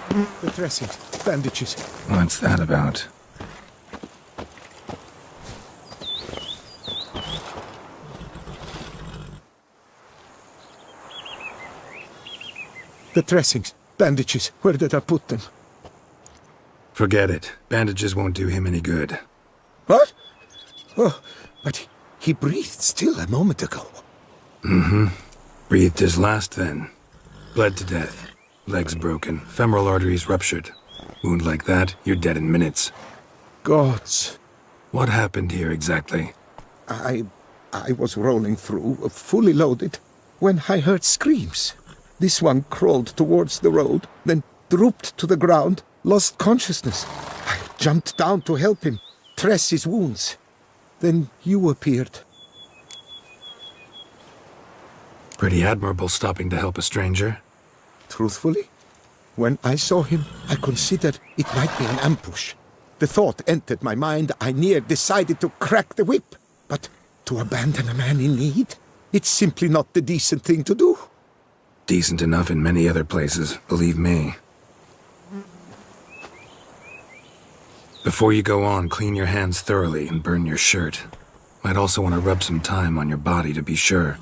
The dressings, bandages. What's that about? The dressings, bandages. Where did I put them? Forget it. Bandages won't do him any good. What? Oh, but he breathed still a moment ago. Breathed his last then. Bled to death. Legs broken. Femoral arteries ruptured. Wound like that, you're dead in minutes. Gods. What happened here exactly? I was rolling through, fully loaded, when I heard screams. This one crawled towards the road, then drooped to the ground, lost consciousness. I jumped down to help him, dress his wounds. Then you appeared. Pretty admirable stopping to help a stranger. Truthfully, when I saw him, I considered it might be an ambush. The thought entered my mind, I near decided to crack the whip. But to abandon a man in need? It's simply not the decent thing to do. Decent enough in many other places, believe me. Before you go on, clean your hands thoroughly and burn your shirt. Might also want to rub some thyme on your body to be sure.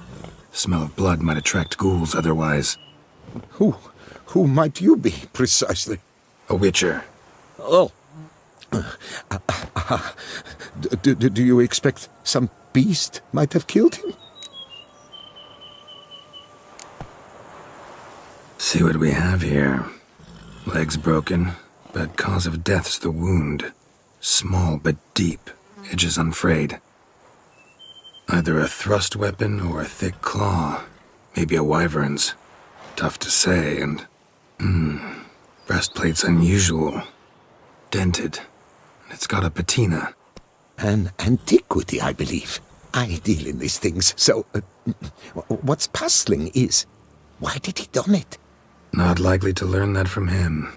The smell of blood might attract ghouls otherwise. Who might you be, precisely? A witcher. Oh. Do you expect some beast might have killed him? See what we have here. Legs broken, but cause of death's the wound. Small but deep, edges unfrayed. Either a thrust weapon or a thick claw. Maybe a wyvern's. Tough to say, and... breastplate's unusual. Dented. And it's got a patina. An antiquity, I believe. I deal in these things, so... what's puzzling is... why did he done it? Not likely to learn that from him.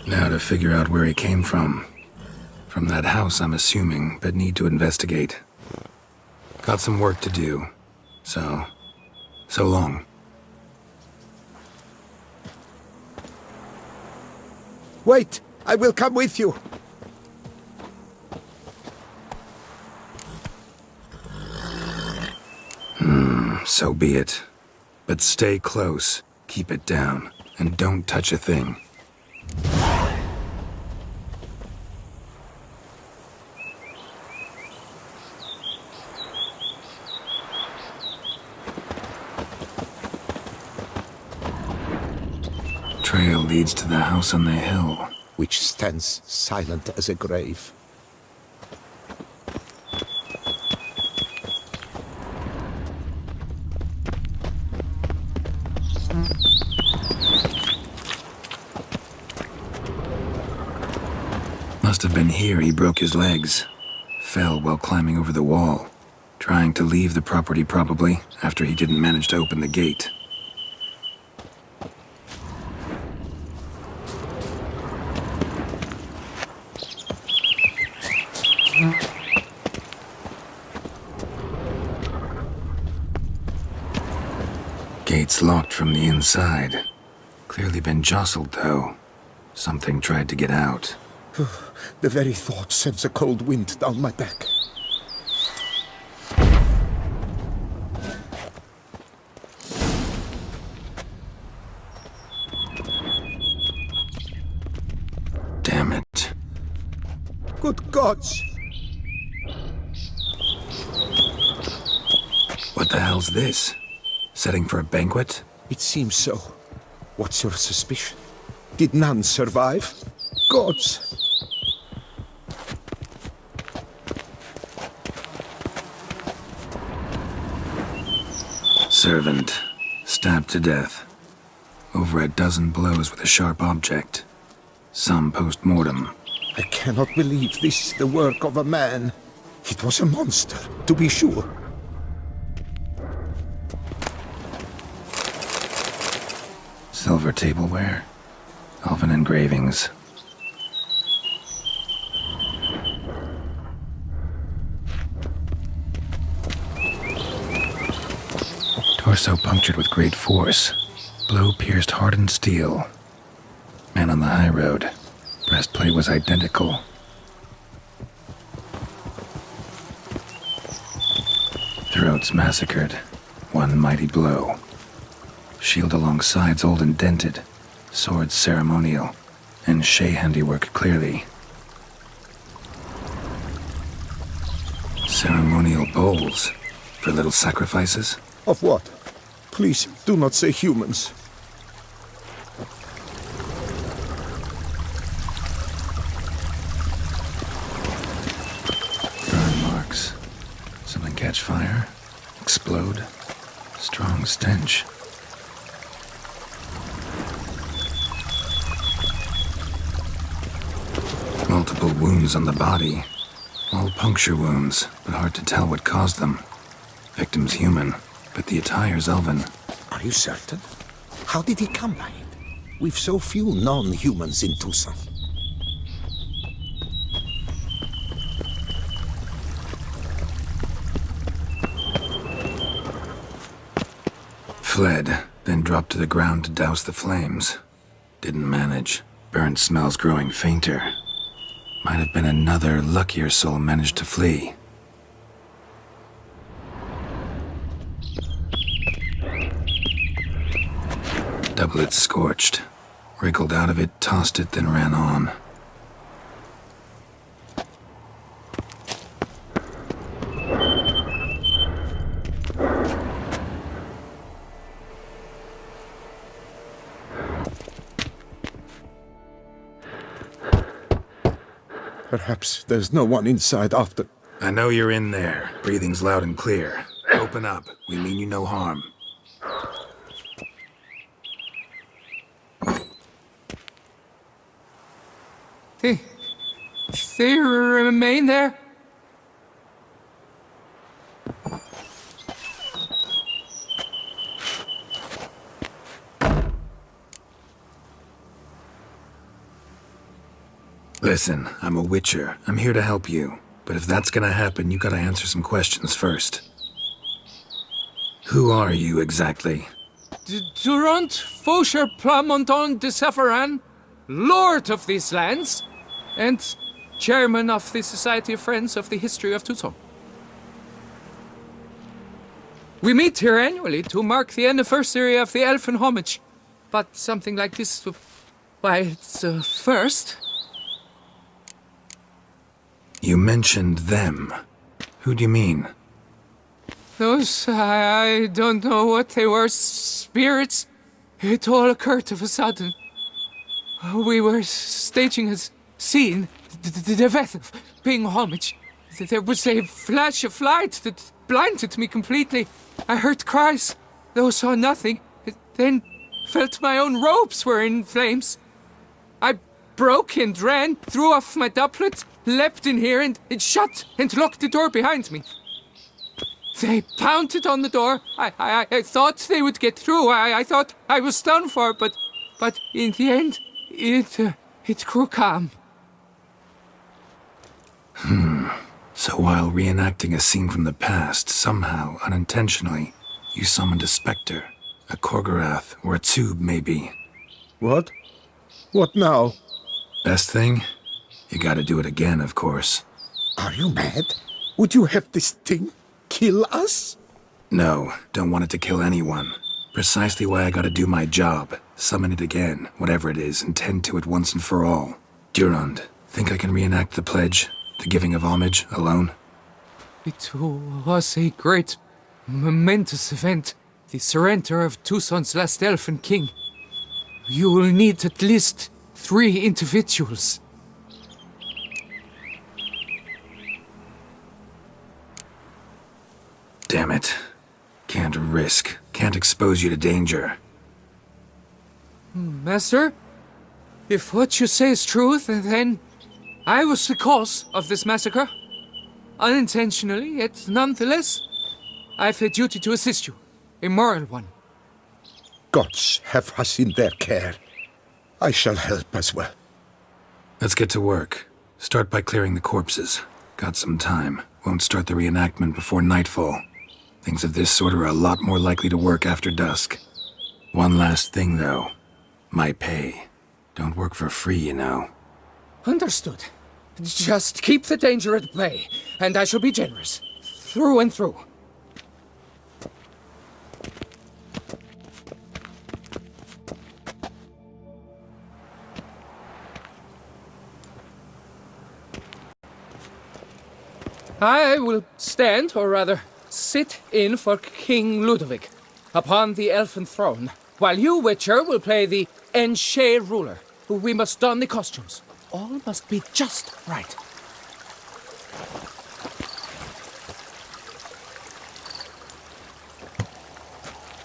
Now to figure out where he came from. From that house, I'm assuming, but need to investigate. Got some work to do. So long. Wait! I will come with you! So be it. But stay close, keep it down, and don't touch a thing. Trail leads to the house on the hill, which stands silent as a grave. Must have been here he broke his legs. Fell while climbing over the wall. Trying to leave the property probably, after he didn't manage to open the gate. Gate's locked from the inside. Clearly been jostled, though. Something tried to get out. The very thought sends a cold wind down my back. Damn it. Good gods! What the hell's this? Setting for a banquet? It seems so. What's your suspicion? Did none survive? Gods! Servant. Stabbed to death. Over a dozen blows with a sharp object. Some post-mortem. I cannot believe this is the work of a man. It was a monster, to be sure. Silver tableware. Elven engravings. Torso punctured with great force. Blow pierced hardened steel. Man on the high road. Breastplate was identical. Throats massacred. One mighty blow. Shield along sides old and dented. Swords ceremonial. And Shay handiwork clearly. Ceremonial bowls. For little sacrifices? Of what? Please, do not say humans. Burn marks. Something catch fire? Explode? Strong stench. Multiple wounds on the body. All puncture wounds, but hard to tell what caused them. Victim's human, but the attire's elven. Are you certain? How did he come by it? We've so few non-humans in Tucson. Fled, then dropped to the ground to douse the flames. Didn't manage. Burnt smells growing fainter. Might have been another luckier soul managed to flee. Doublet scorched. Wriggled out of it, tossed it, then ran on. Perhaps there's no one inside after. I know you're in there. Breathing's loud and clear. Open up. We mean you no harm. They remain there? Listen, I'm a witcher. I'm here to help you. But if that's gonna happen, you gotta answer some questions first. Who are you exactly? Durant Faucher Plamonton de Safaran, Lord of these lands, and Chairman of the Society of Friends of the History of Tucson. We meet here annually to mark the anniversary of the Elfin Homage, but something like this, why, it's a first. You mentioned them. Who do you mean? Those, I don't know what they were, spirits. It all occurred of a sudden. We were staging a scene, the death of paying homage. There was a flash of light that blinded me completely. I heard cries, though saw nothing. Then felt my own robes were in flames. I broke and ran, threw off my doublet, leapt in here and shut and locked the door behind me. They pounded on the door. I thought they would get through. I thought I was done for, but in the end, it grew calm. So while reenacting a scene from the past, somehow, unintentionally, you summoned a specter, a Korgorath, or a tube, maybe. What? What now? Best thing? You gotta do it again, of course. Are you mad? Would you have this thing kill us? No, don't want it to kill anyone. Precisely why I gotta do my job. Summon it again, whatever it is, and tend to it once and for all. Durand, think I can reenact the pledge, the giving of homage, alone? It was a great, momentous event. The surrender of Tucson's last elfin king. You will need at least 3 individuals. Damn it. Can't risk. Can't expose you to danger. Master, if what you say is true, then I was the cause of this massacre. Unintentionally, yet nonetheless, I've a duty to assist you. A moral one. Gods have us in their care. I shall help as well. Let's get to work. Start by clearing the corpses. Got some time. Won't start the reenactment before nightfall. Things of this sort are a lot more likely to work after dusk. One last thing, though. My pay. Don't work for free, you know. Understood. Just keep the danger at bay, and I shall be generous. Through and through. I will stand, or rather, sit in for King Ludovic upon the elfin throne, while you, Witcher, will play the Enche ruler. We must don the costumes. All must be just right.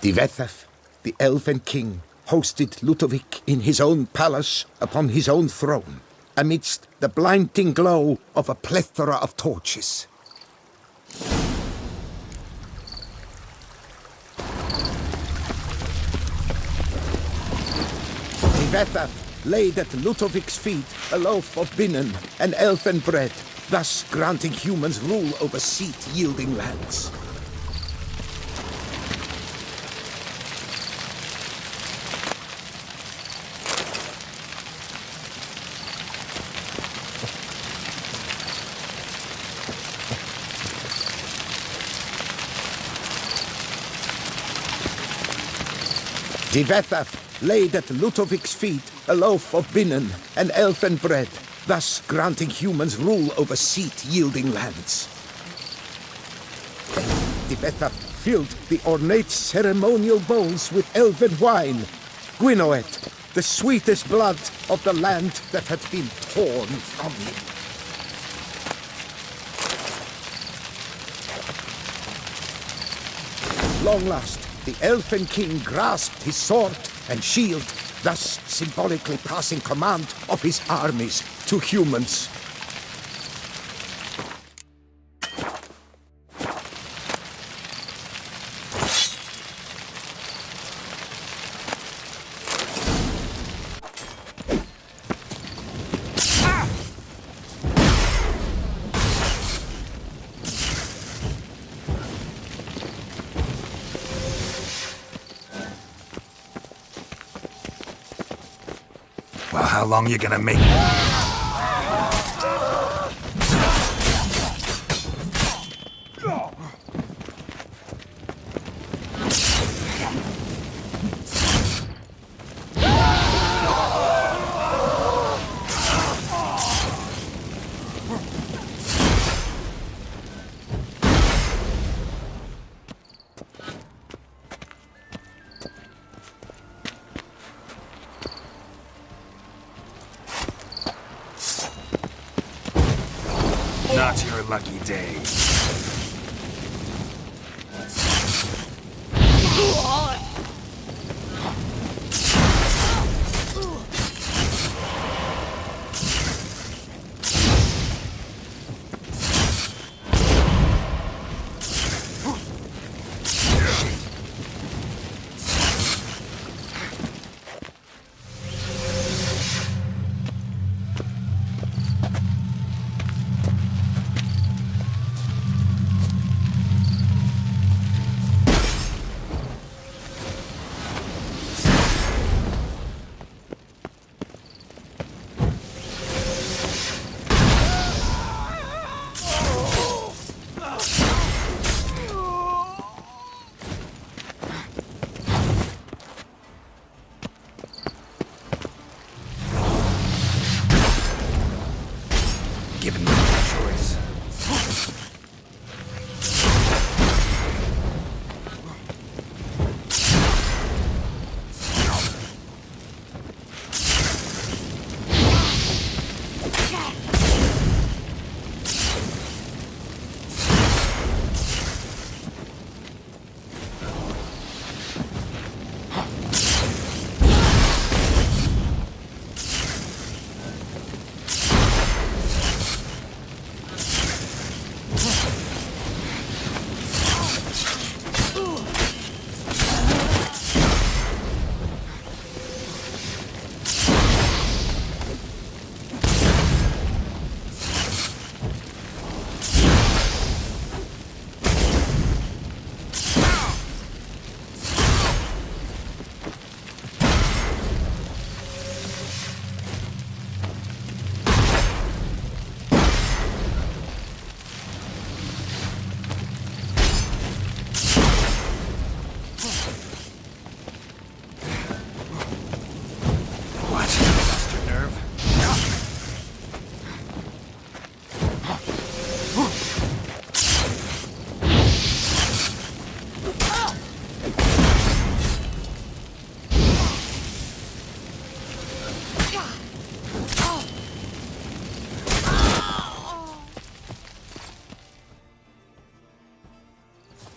Divethaf, the elven king, hosted Ludovic in his own palace upon his own throne, amidst the blinding glow of a plethora of torches. Divethaf laid at Ludovic's feet a loaf of binnen and elfin bread, thus granting humans rule over seat-yielding lands. Divethaf laid at Ludovic's feet a loaf of binnen and elfin bread, thus granting humans rule over seat-yielding lands. Divethaf filled the ornate ceremonial bowls with elven wine, Gwinoet, the sweetest blood of the land that had been torn from him. Long last, the elfin king grasped his sword and shield, thus symbolically passing command of his armies to humans. Well, how long you gonna make it? Not your lucky day.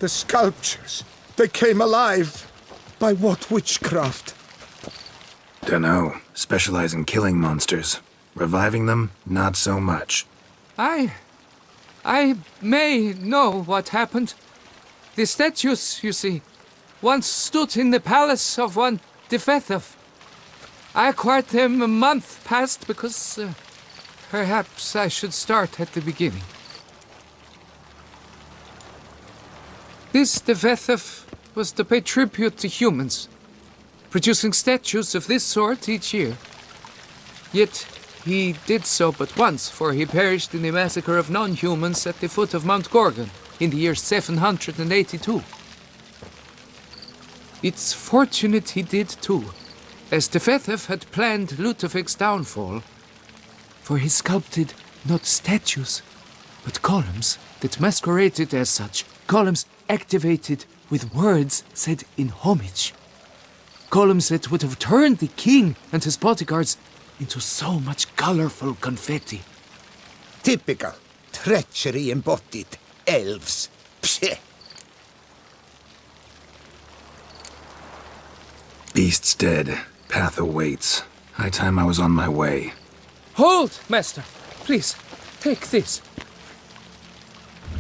The sculptures, they came alive. By what witchcraft? Dunno. Specialize in killing monsters. Reviving them, not so much. I may know what happened. The statues, you see, once stood in the palace of one Defethov. I acquired them a month past because perhaps I should start at the beginning. This Defethov was to pay tribute to humans, producing statues of this sort each year. Yet he did so but once, for he perished in the massacre of non-humans at the foot of Mount Gorgon in the year 782. It's fortunate he did too, as Defethov had planned Ludovic's downfall, for he sculpted not statues, but columns that masqueraded as such, columns activated with words said in homage. Columns that would have turned the king and his bodyguards into so much colorful confetti. Typical. Treachery embodied. Elves. Psheh. Beast's dead. Path awaits. High time I was on my way. Hold, master! Please, take this.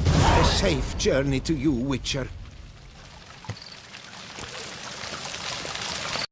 A safe journey to you, Witcher.